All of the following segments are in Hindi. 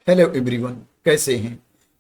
हेलो एवरीवन, कैसे हैं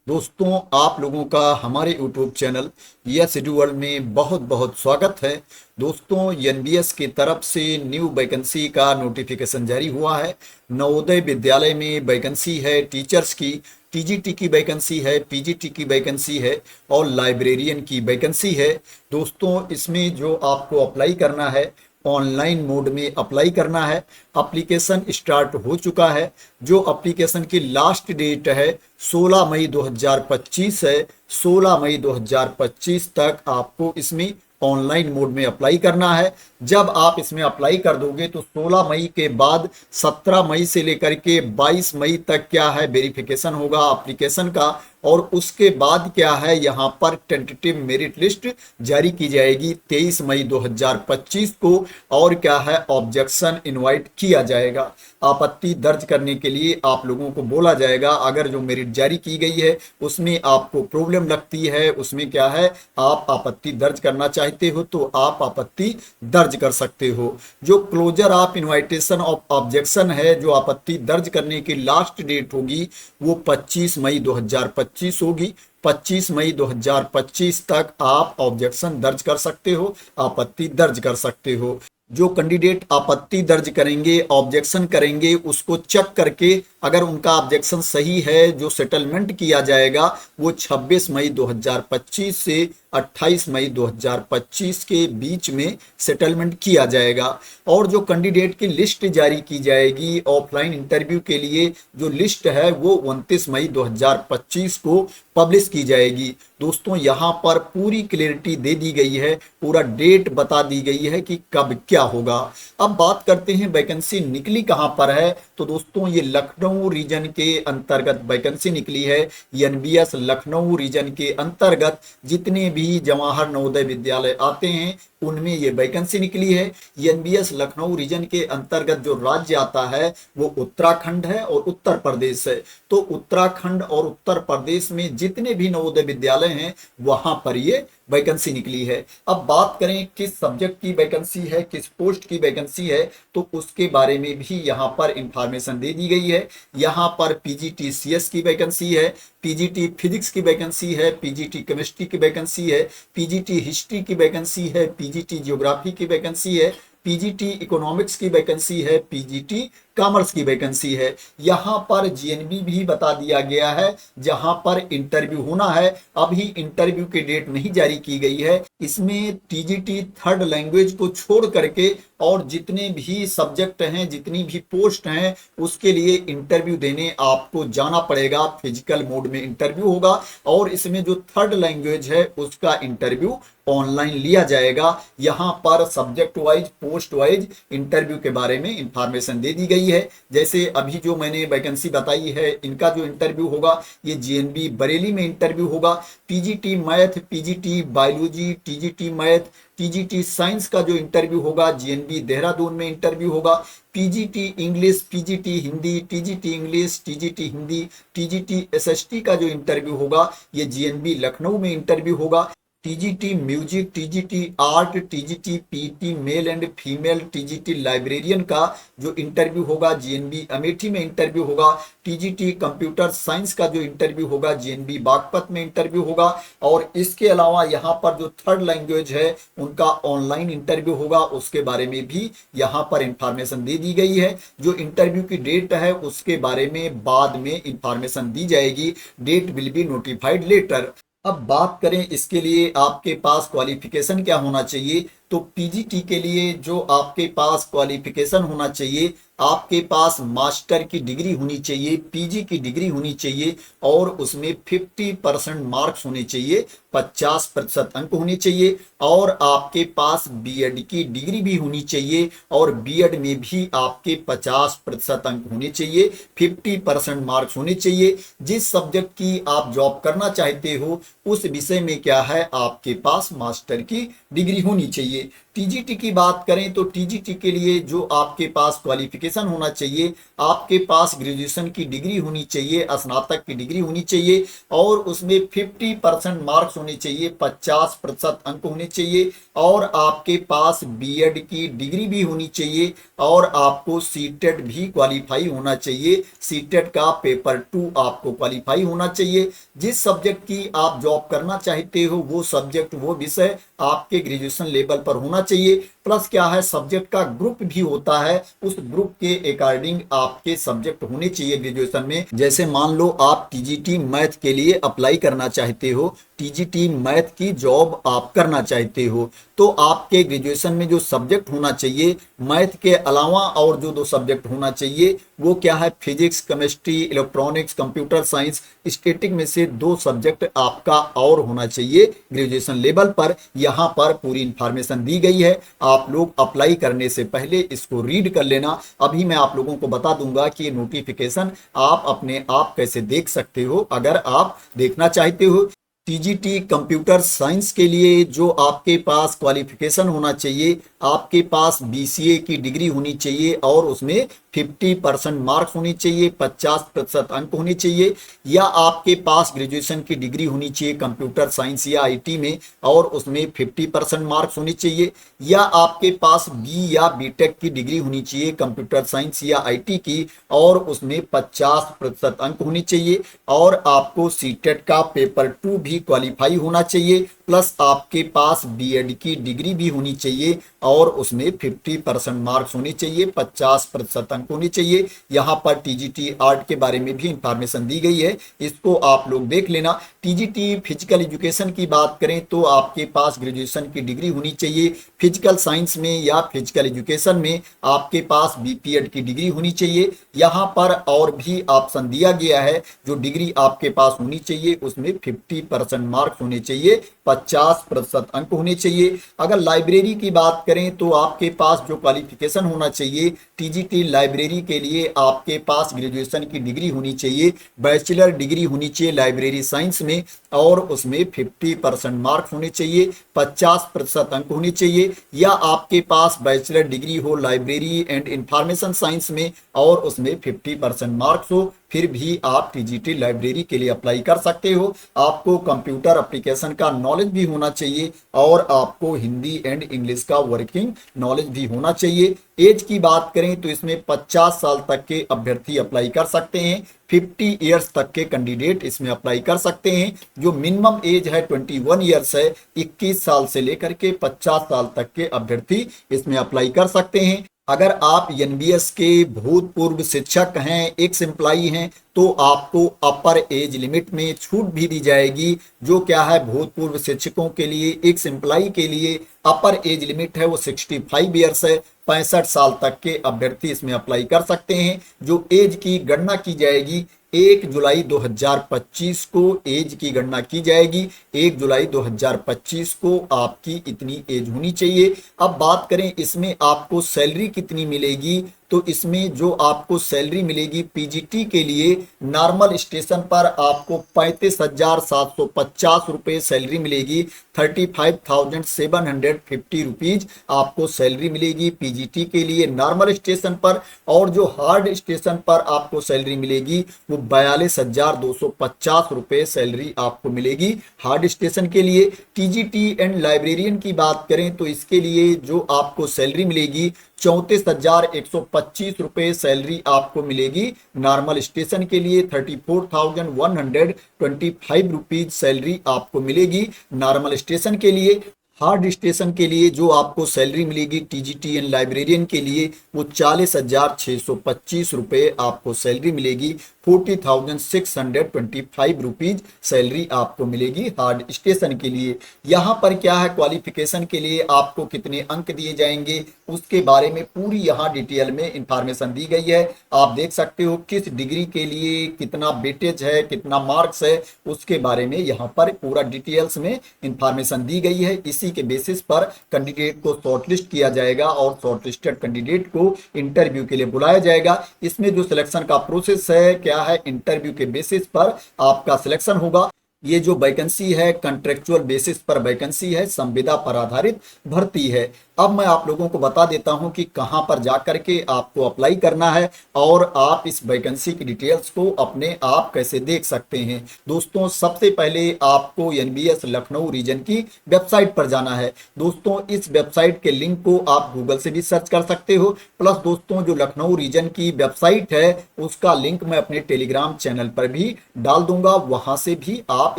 दोस्तों। आप लोगों का हमारे YouTube channel yes edu world में बहुत बहुत स्वागत है। दोस्तों, एनबीएस की तरफ से न्यू वैकेंसी का नोटिफिकेशन जारी हुआ है। नवोदय विद्यालय में वैकेंसी है, टीचर्स की, टीजीटी की वैकेंसी है, पीजीटी की वैकेंसी है और लाइब्रेरियन की वैकेंसी है। दोस्तों, इसमें जो आपको अप्लाई करना है, ऑनलाइन मोड में अप्लाई करना है। एप्लीकेशन स्टार्ट हो चुका है। जो एप्लीकेशन की लास्ट डेट है 16 मई 2025 है। 16 मई 2025 तक आपको इसमें ऑनलाइन मोड में अप्लाई करना है। जब आप इसमें अप्लाई कर दोगे तो 16 मई के बाद 17 मई से लेकर के 22 मई तक क्या है, वेरिफिकेशन होगा एप्लीकेशन का। और उसके बाद क्या है, यहाँ पर टेंटेटिव मेरिट लिस्ट जारी की जाएगी 23 मई 2025 को। और क्या है, ऑब्जेक्शन इनवाइट किया जाएगा। आपत्ति दर्ज करने के लिए आप लोगों को बोला जाएगा। अगर जो मेरिट जारी की गई है उसमें आपको प्रॉब्लम लगती है, उसमें क्या है, आप आपत्ति दर्ज करना चाहते हो तो आप आपत्ति दर्ज कर सकते हो। जो closure of invitation of objection है, जो आपत्ति दर्ज करने की लास्ट डेट होगी वो 25 मई 2025 होगी। 25 मई 2025 तक आप ऑब्जेक्शन दर्ज कर सकते हो, आपत्ति दर्ज कर सकते हो। जो कैंडिडेट आपत्ति दर्ज करेंगे, ऑब्जेक्शन करेंगे, उसको चेक करके अगर उनका ऑब्जेक्शन सही है, जो सेटलमेंट किया जाएगा वो 26 मई 2025 से 28 मई 2025 के बीच में सेटलमेंट किया जाएगा। और जो कैंडिडेट की लिस्ट जारी की जाएगी ऑफलाइन इंटरव्यू के लिए, जो लिस्ट है वो 29 मई 2025 को पब्लिश की जाएगी। दोस्तों, यहाँ पर पूरी क्लियरिटी दे दी गई है, पूरा डेट बता दी गई है कि कब क्या होगा। अब बात करते हैं वैकेंसी निकली कहाँ पर है। तो दोस्तों, ये लखनऊ रीजन के अंतर्गत वैकेंसी निकली है। एनबीएस लखनऊ रीजन के अंतर्गत जितने भी जवाहर नवोदय विद्यालय आते हैं उनमें ये वैकेंसी निकली है। एनबीएस लखनऊ रीजन के अंतर्गत जो राज्य आता है वो उत्तराखंड है और उत्तर प्रदेश है। तो उत्तराखंड और उत्तर प्रदेश में जितने भी नवोदय विद्यालय हैं वहां पर ये वैकेंसी निकली है। अब बात करें किस सब्जेक्ट की वैकेंसी है, किस पोस्ट की वैकेंसी है, तो उसके बारे में भी यहाँ पर इंफॉर्मेशन दे दी गई है। यहाँ पर पीजीटी सीएस की वैकेंसी है, पीजीटी फिजिक्स की वैकेंसी है, पीजीटी केमिस्ट्री की वैकेंसी है, पीजीटी हिस्ट्री की वैकेंसी है, पीजीटी ज्योग्राफी की वैकेंसी है, पीजीटी इकोनॉमिक्स की वैकेंसी है, पीजीटी कॉमर्स की वैकेंसी है। यहाँ पर जीएनबी भी बता दिया गया है जहां पर इंटरव्यू होना है। अभी इंटरव्यू की डेट नहीं जारी की गई है। इसमें टीजीटी थर्ड लैंग्वेज को छोड़ करके और जितने भी सब्जेक्ट हैं, जितनी भी पोस्ट हैं, उसके लिए इंटरव्यू देने आपको जाना पड़ेगा। फिजिकल मोड में इंटरव्यू होगा और इसमें जो थर्ड लैंग्वेज है उसका इंटरव्यू ऑनलाइन लिया जाएगा। यहाँ पर subject wise, post wise interview के बारे में इंफॉर्मेशन दे दी गई है। जैसे अभी जो मैंने वैकेंसी बताई है, इनका जो इंटरव्यू होगा ये जीएनबी बरेली में इंटरव्यू होगा। PGT math, PGT biology, TGT math, TGT science का जो इंटरव्यू होगा जीएनबी देहरादून में इंटरव्यू होगा। PGT English, PGT Hindi, TGT English, TGT Hindi, TGT SST का जो इंटरव्यू होगा ये जीएनबी लखनऊ में इंटरव्यू होगा। TGT music, TGT art, TGT PT male and female, TGT librarian का जो इंटरव्यू होगा जीएनबी अमेठी में इंटरव्यू होगा। टीजीटी कंप्यूटर साइंस का जो इंटरव्यू होगा जीएनबी बागपत में इंटरव्यू होगा। और इसके अलावा यहाँ पर जो थर्ड लैंग्वेज है उनका ऑनलाइन इंटरव्यू होगा, उसके बारे में भी यहाँ पर इंफॉर्मेशन दे दी गई है। जो इंटरव्यू की डेट है उसके बारे में बाद में इंफॉर्मेशन दी जाएगी। Date will be notified later. अब बात करें इसके लिए आपके पास क्वालिफिकेशन क्या होना चाहिए, तो पीजीटी के लिए जो आपके पास क्वालिफिकेशन होना चाहिए, आपके पास मास्टर की डिग्री होनी चाहिए, पीजी की डिग्री होनी चाहिए और उसमें 50% मार्क्स होने चाहिए, 50% अंक होने चाहिए। और आपके पास बीएड की डिग्री भी होनी चाहिए और बीएड में भी आपके 50% अंक होने चाहिए, 50% मार्क्स होने चाहिए। जिस सब्जेक्ट की आप जॉब करना चाहते हो उस विषय में क्या है, आपके पास मास्टर की डिग्री होनी चाहिए। टीजीटी की बात करें तो टीजीटी के लिए जो आपके पास क्वालिफिकेशन क्वालिफिकेशन होना चाहिए, आपके पास ग्रेजुएशन की डिग्री होनी चाहिए, स्नातक की डिग्री होनी चाहिए और उसमें 50% मार्क्स होने चाहिए, 50% अंक होने चाहिए और आपके पास बीएड की डिग्री भी होनी चाहिए और आपको सीटेट भी क्वालिफाई होना चाहिए। सीटेट का पेपर 2 आपको क्वालिफाई होना चाहिए। जिस सब्जेक्ट की आप जॉब करना चाहते हो वो सब्जेक्ट, वो विषय आपके ग्रेजुएशन लेवल पर होना चाहिए। प्लस क्या है, सब्जेक्ट का ग्रुप भी होता है, उस ग्रुप के अकॉर्डिंग आपके सब्जेक्ट होने चाहिए ग्रेजुएशन में। जैसे मान लो आप टीजीटी मैथ के लिए अप्लाई करना चाहते हो, टीजीटी मैथ की जॉब आप करना चाहते हो, तो आपके ग्रेजुएशन में जो सब्जेक्ट होना चाहिए मैथ के अलावा और जो 2 सब्जेक्ट होना चाहिए वो क्या है, physics, chemistry, electronics, computer science, static में से 2 सब्जेक्ट आपका और होना चाहिए ग्रेजुएशन लेवल पर। यहाँ पर पूरी इंफॉर्मेशन दी गई है, आप लोग अप्लाई करने से पहले इसको रीड कर लेना। अभी मैं आप लोगों को बता दूंगा कि ये नोटिफिकेशन आप अपने आप कैसे देख सकते हो अगर आप देखना चाहते हो। टीजीटी कंप्यूटर साइंस के लिए जो आपके पास क्वालिफिकेशन होना चाहिए, आपके पास बीसीए की डिग्री होनी चाहिए और उसमें 50% मार्क्स होनी चाहिए, 50% अंक होने चाहिए, या आपके पास ग्रेजुएशन की डिग्री होनी चाहिए कंप्यूटर साइंस या आईटी में और उसमें 50% मार्क्स होने चाहिए, या आपके पास बी या बीटेक की डिग्री होनी चाहिए कंप्यूटर साइंस या आईटी की और उसमें 50% अंक होने चाहिए और आपको सीटेट का पेपर 2 भी क्वालिफाई होना चाहिए। प्लस आपके पास बीएड की डिग्री भी होनी चाहिए और उसमें 50% मार्क्स होने चाहिए, 50% अंक होने चाहिए। यहाँ पर टीजीटी आर्ट के बारे में भी इंफॉर्मेशन दी गई है, इसको आप लोग देख लेना। टीजीटी फिजिकल एजुकेशन की बात करें तो आपके पास ग्रेजुएशन की डिग्री होनी चाहिए, फिजिकल साइंस में या फिजिकल एजुकेशन में आपके पास बीपीएड की डिग्री होनी चाहिए। यहाँ पर और भी ऑप्शन दिया गया है, जो डिग्री आपके पास होनी चाहिए उसमें 50% मार्क्स होने चाहिए, 50% अंक होने चाहिए। अगर लाइब्रेरी की बात करें तो आपके पास जो क्वालिफिकेशन होना चाहिए टीजीटी लाइब्रेरी के लिए, आपके पास ग्रेजुएशन की डिग्री होनी चाहिए, बैचलर डिग्री होनी चाहिए लाइब्रेरी साइंस में और उसमें 50% मार्क्स होने चाहिए, 50% अंक होने चाहिए, या आपके पास बैचलर डिग्री हो लाइब्रेरी एंड इंफॉर्मेशन साइंस में और उसमें 50% मार्क्स हो, फिर भी आप टीजीटी लाइब्रेरी के लिए अप्लाई कर सकते हो। आपको कंप्यूटर एप्लीकेशन का नॉलेज भी होना चाहिए और आपको हिंदी एंड इंग्लिश का वर्किंग नॉलेज भी होना चाहिए। एज की बात करें तो इसमें 50 साल तक के अभ्यर्थी अप्लाई कर सकते हैं, 50 ईयर्स तक के कैंडिडेट इसमें अप्लाई कर सकते हैं। जो मिनिमम एज है 21 ईयर्स है, 21 साल से लेकर के 50 साल तक के अभ्यर्थी इसमें अप्लाई कर सकते हैं। अगर आप एनबीएस के भूतपूर्व शिक्षक हैं, एक्स एम्प्लॉई हैं, तो आपको अपर एज लिमिट में छूट भी दी जाएगी। जो क्या है, भूतपूर्व शिक्षकों के लिए, एक्स एम्प्लॉई के लिए अपर एज लिमिट है वो 65 ईयर्स है, 65 साल तक के अभ्यर्थी इसमें अप्लाई कर सकते हैं। जो एज की गणना की जाएगी 1 जुलाई 2025 को एज की गणना की जाएगी। 1 जुलाई 2025 को आपकी इतनी एज होनी चाहिए। अब बात करें इसमें आपको सैलरी कितनी मिलेगी, तो इसमें जो आपको सैलरी मिलेगी पीजीटी के लिए नॉर्मल स्टेशन पर आपको 35,750 रुपये सैलरी मिलेगी, 35,750 रुपीज आपको सैलरी मिलेगी पीजीटी के लिए नॉर्मल स्टेशन पर। और जो हार्ड स्टेशन पर आपको सैलरी मिलेगी वो 42,250 रुपये सैलरी आपको मिलेगी हार्ड स्टेशन के लिए। टीजीटी एंड लाइब्रेरियन की बात करें तो इसके लिए जो आपको सैलरी मिलेगी 34,125 रुपये सैलरी आपको मिलेगी नॉर्मल स्टेशन के लिए, 34,125 रुपीज सैलरी आपको मिलेगी नॉर्मल स्टेशन के लिए। हार्ड स्टेशन के लिए जो आपको सैलरी मिलेगी टीजीटी एंड लाइब्रेरियन के लिए वो 40,625 रुपये आपको सैलरी मिलेगी, 40,625 रुपीज सैलरी आपको मिलेगी हार्ड स्टेशन के लिए। यहाँ पर क्या है, क्वालिफिकेशन के लिए आपको कितने अंक दिए जाएंगे उसके बारे में पूरी यहाँ डिटेल में इंफॉर्मेशन दी गई है। आप देख सकते हो किस डिग्री के लिए कितना वेटेज है, कितना मार्क्स है, उसके बारे में यहाँ पर पूरा डिटेल्स में इंफॉर्मेशन दी गई है। इसी के बेसिस पर कैंडिडेट को शॉर्टलिस्ट किया जाएगा और शॉर्टलिस्टेड कैंडिडेट को इंटरव्यू के लिए बुलाया जाएगा। इसमें जो सिलेक्शन का प्रोसेस है क्या है, इंटरव्यू के बेसिस पर आपका सिलेक्शन होगा। ये जो वैकेंसी है कंट्रेक्चुअल बेसिस पर वैकेंसी है, संविदा पर आधारित भर्ती है। अब मैं आप लोगों को बता देता हूं कि कहां पर जाकर के आपको अप्लाई करना है और आप इस वैकेंसी की डिटेल्स को अपने आप कैसे देख सकते हैं। दोस्तों सबसे पहले आपको एनबीएस लखनऊ रीजन की वेबसाइट पर जाना है। दोस्तों इस वेबसाइट के लिंक को आप गूगल से भी सर्च कर सकते हो, प्लस दोस्तों जो लखनऊ रीजन की वेबसाइट है उसका लिंक मैं अपने टेलीग्राम चैनल पर भी डाल दूंगा, वहां से भी आप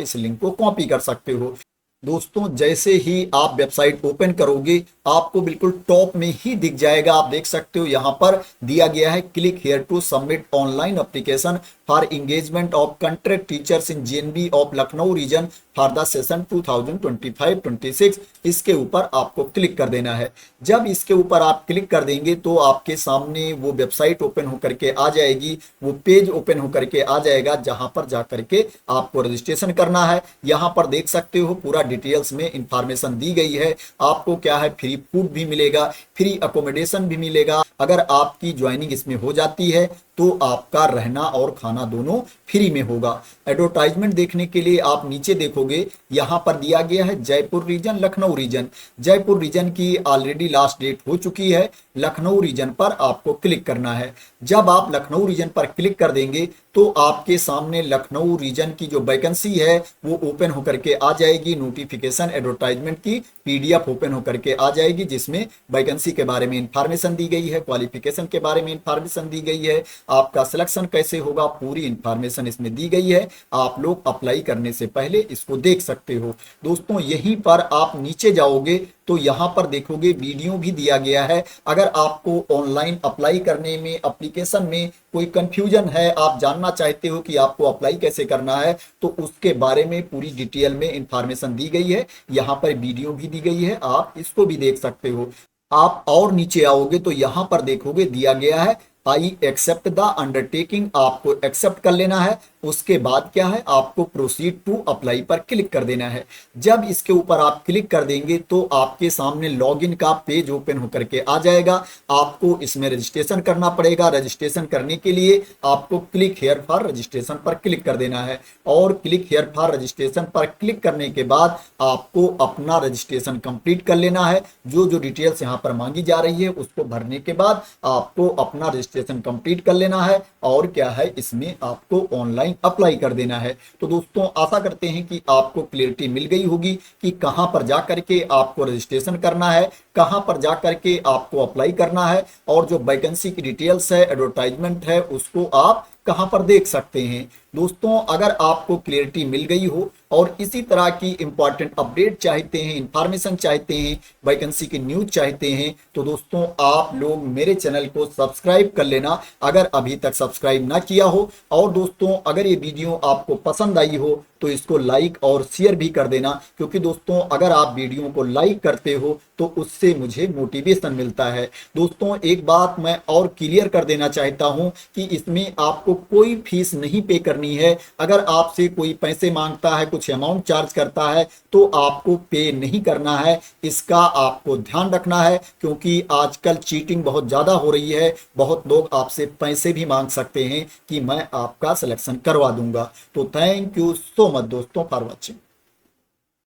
इस लिंक को कॉपी कर सकते हो। दोस्तों जैसे ही आप वेबसाइट ओपन करोगे आपको बिल्कुल टॉप में ही दिख जाएगा, आप देख सकते हो यहाँ पर दिया गया है click here to submit online application for engagement of contract teachers in G N B of Lucknow region for the session 2025-26। इसके ऊपर आपको क्लिक कर देना है। जब इसके ऊपर आप क्लिक कर देंगे तो आपके सामने वो वेबसाइट ओपन होकर के आ जाएगी, वो पेज ओपन होकर के आ जाएगा जहां पर जाकर के आपको रजिस्ट्रेशन करना है। यहाँ पर देख सकते हो पूरा डिटेल्स में इंफॉर्मेशन दी गई है। आपको क्या है, फ्री फूड भी मिलेगा, फ्री अकोमोडेशन भी मिलेगा। अगर आपकी ज्वाइनिंग इसमें हो जाती है तो आपका रहना और खाना दोनों फ्री में होगा। एडवर्टाइजमेंट देखने के लिए आप नीचे देखोगे यहाँ पर दिया गया है Jaipur region Lucknow region. Jaipur region की ऑलरेडी लास्ट डेट हो चुकी है, लखनऊ रीजन पर आपको क्लिक करना है। जब आप लखनऊ रीजन पर क्लिक कर देंगे तो आपके सामने लखनऊ रीजन की जो वैकेंसी है वो ओपन होकर के आ जाएगी। नोटिफिकेशन एडवर्टाइजमेंट की पीडीएफ ओपन होकर के आ जाएगी जिसमें वैकेंसी के बारे में इंफॉर्मेशन दी गई है, क्वालिफिकेशन के बारे में इंफॉर्मेशन दी गई है, आपका सिलेक्शन कैसे होगा पूरी इंफॉर्मेशन इसमें दी गई है। आप लोग अप्लाई करने से पहले इसको देख सकते हो। दोस्तों यहीं पर आप नीचे जाओगे तो यहाँ पर देखोगे वीडियो भी दिया गया है। अगर आपको ऑनलाइन अप्लाई करने में एप्लीकेशन में कोई कंफ्यूजन है, आप जानना चाहते हो कि आपको अप्लाई कैसे करना है, तो उसके बारे में पूरी डिटेल में इंफॉर्मेशन दी गई है। यहाँ पर वीडियो भी दी गई है, आप इसको भी देख सकते हो। आप और नीचे आओगे तो यहाँ पर देखोगे दिया गया है आई एक्सेप्ट द अंडरटेकिंग, आपको एक्सेप्ट कर लेना है। उसके बाद क्या है, आपको प्रोसीड टू अप्लाई पर क्लिक कर देना है। जब इसके ऊपर आप क्लिक कर देंगे तो आपके सामने लॉगिन का पेज ओपन होकर के आ जाएगा। आपको इसमें रजिस्ट्रेशन करना पड़ेगा। रजिस्ट्रेशन करने के लिए आपको क्लिक हेयर फॉर रजिस्ट्रेशन पर क्लिक कर देना है और क्लिक हेयर फॉर रजिस्ट्रेशन पर क्लिक करने के बाद आपको अपना रजिस्ट्रेशन कंप्लीट कर लेना है। जो जो डिटेल्स यहाँ पर मांगी जा रही है उसको भरने के बाद आपको अपना रजिस्ट्रेशन कंप्लीट कर लेना है और क्या है, इसमें आपको ऑनलाइन अप्लाई कर देना है। तो दोस्तों आशा करते हैं कि आपको क्लियरिटी मिल गई होगी कि कहां पर जाकर के आपको रजिस्ट्रेशन करना है, कहां पर जाकर के आपको अप्लाई करना है और जो वैकेंसी की डिटेल्स है, एडवर्टाइजमेंट है, उसको आप कहां पर देख सकते हैं। दोस्तों अगर आपको क्लियरिटी मिल गई हो और इसी तरह की इंपॉर्टेंट अपडेट चाहते हैं, इंफॉर्मेशन चाहते हैं, वैकेंसी की न्यूज चाहते हैं, तो दोस्तों आप लोग मेरे चैनल को सब्सक्राइब कर लेना अगर अभी तक सब्सक्राइब ना किया हो। और दोस्तों अगर ये वीडियो आपको पसंद आई हो तो इसको लाइक और शेयर भी कर देना, क्योंकि दोस्तों अगर आप वीडियो को लाइक करते हो तो उससे मुझे मोटिवेशन मिलता है। दोस्तों एक बात मैं और क्लियर कर देना चाहता हूं कि इसमें आपको कोई फीस नहीं पे करनी है। अगर आपसे कोई पैसे मांगता है, कुछ अमाउंट चार्ज करता है, तो आपको पे नहीं करना है। इसका आपको ध्यान रखना है क्योंकि आजकल चीटिंग बहुत ज़्यादा हो रही है। बहुत लोग आपसे पैसे भी मांग सकते हैं कि मैं आपका सिलेक्शन करवा दूंगा। तो थैंक यू सो मच दोस्तों फॉर वॉचिंग।